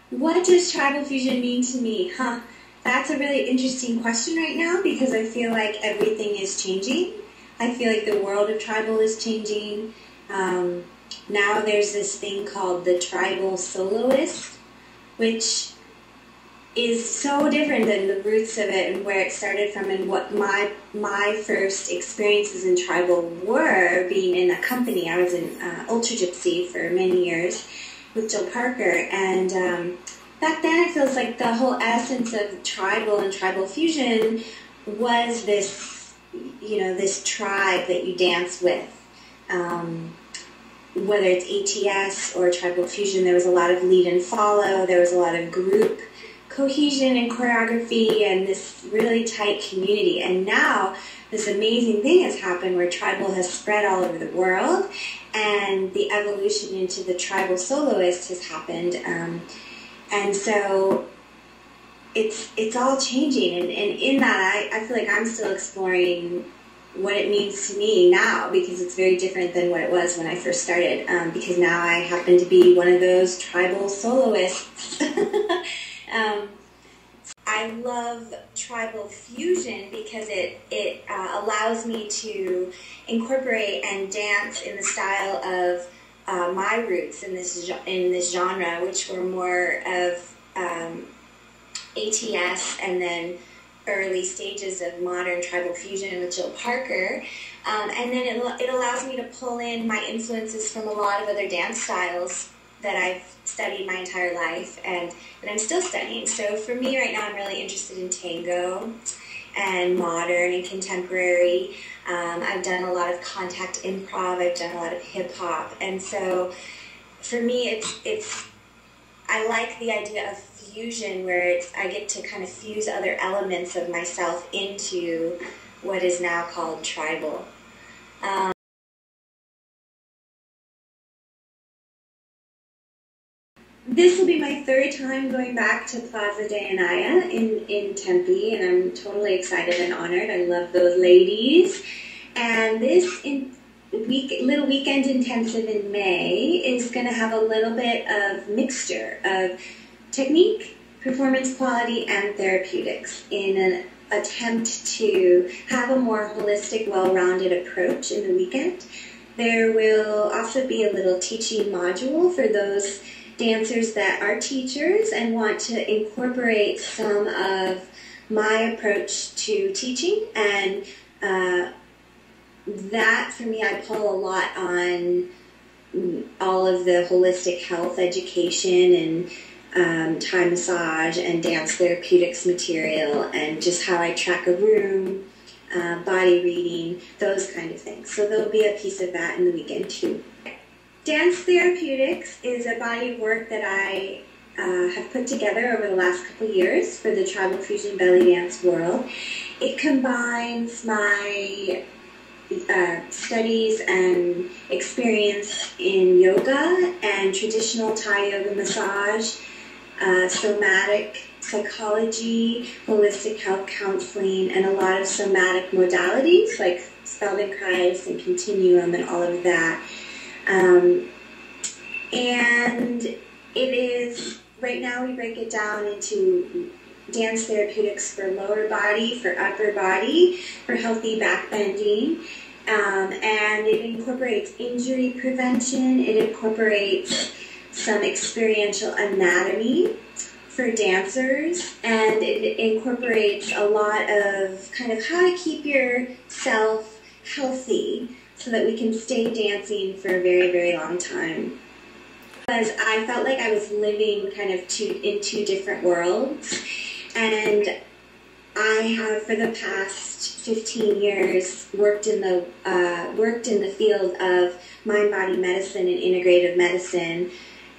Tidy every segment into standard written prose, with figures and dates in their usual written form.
What does tribal fusion mean to me? That's a really interesting question right now because I feel like everything is changing. I feel like the world of tribal is changing. Now there's this thing called the tribal soloist, which is so different than the roots of it and where it started from and what my first experiences in tribal were, being in a company. I was in Ultra Gypsy for many years with Jill Parker, and back then it feels like the whole essence of tribal and tribal fusion was this, this tribe that you dance with. Whether it's ATS or tribal fusion, there was a lot of lead and follow, there was a lot of group cohesion and choreography and this really tight community. And now this amazing thing has happened where tribal has spread all over the world and the evolution into the tribal soloist has happened. And so it's all changing. And in that, I feel like I'm still exploring what it means to me now, because it's very different than what it was when I first started, because now I happen to be one of those tribal soloists. I love tribal fusion because it allows me to incorporate and dance in the style of my roots in this genre, which were more of ATS and then early stages of modern tribal fusion with Jill Parker. And then it allows me to pull in my influences from a lot of other dance styles that I've studied my entire life and that I'm still studying. So for me right now, I'm really interested in tango and modern and contemporary. I've done a lot of contact improv. I've done a lot of hip hop. And so for me, I like the idea of fusion where I get to kind of fuse other elements of myself into what is now called tribal. This will be my third time going back to Plaza de Anaya in Tempe, and I'm totally excited and honored. I love those ladies. And this little weekend intensive in May is going to have a little bit of mixture of technique, performance quality, and therapeutics in an attempt to have a more holistic, well-rounded approach in the weekend. There will also be a little teaching module for those dancers that are teachers and want to incorporate some of my approach to teaching. And that, for me, I pull a lot on all of the holistic health education and Thai massage and dance therapeutics material and just how I track a room, body reading, those kind of things. So there'll be a piece of that in the weekend too. Dance therapeutics is a body of work that I have put together over the last couple years for the tribal fusion belly dance world. It combines my studies and experience in yoga and traditional Thai yoga massage, somatic psychology, holistic health counseling, and a lot of somatic modalities like Feldenkrais and Continuum and all of that. And it is, right now we break it down into dance therapeutics for lower body, for upper body, for healthy back bending, and it incorporates injury prevention, it incorporates some experiential anatomy for dancers, and it incorporates a lot of kind of how to keep yourself healthy so that we can stay dancing for a very, very long time. Because I felt like I was living kind of in two different worlds, and I have for the past 15 years worked in the field of mind-body medicine and integrative medicine.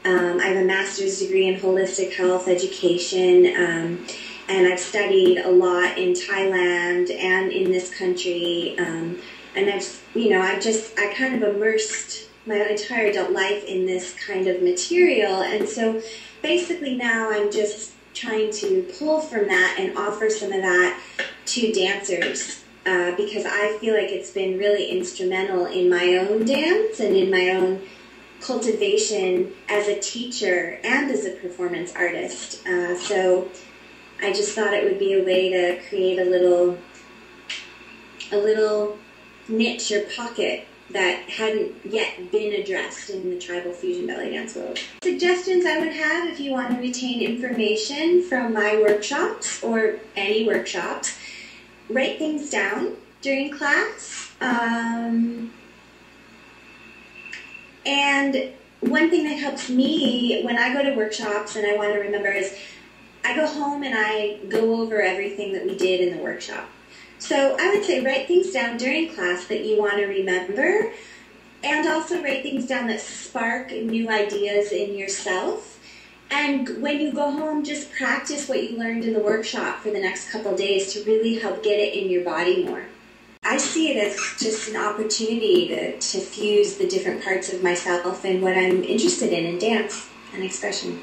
I have a master's degree in holistic health education, and I've studied a lot in Thailand and in this country. And I kind of immersed my entire adult life in this kind of material. And so basically now I'm just trying to pull from that and offer some of that to dancers because I feel like it's been really instrumental in my own dance and in my own cultivation as a teacher and as a performance artist. So I just thought it would be a way to create a little niche or pocket that hadn't yet been addressed in the tribal fusion belly dance world. Suggestions I would have if you want to retain information from my workshops or any workshops: write things down during class. And one thing that helps me when I go to workshops and I want to remember is I go home and I go over everything that we did in the workshop. So I would say write things down during class that you want to remember, and also write things down that spark new ideas in yourself. And when you go home, just practice what you learned in the workshop for the next couple days to really help get it in your body more. I see it as just an opportunity to fuse the different parts of myself and what I'm interested in dance and expression.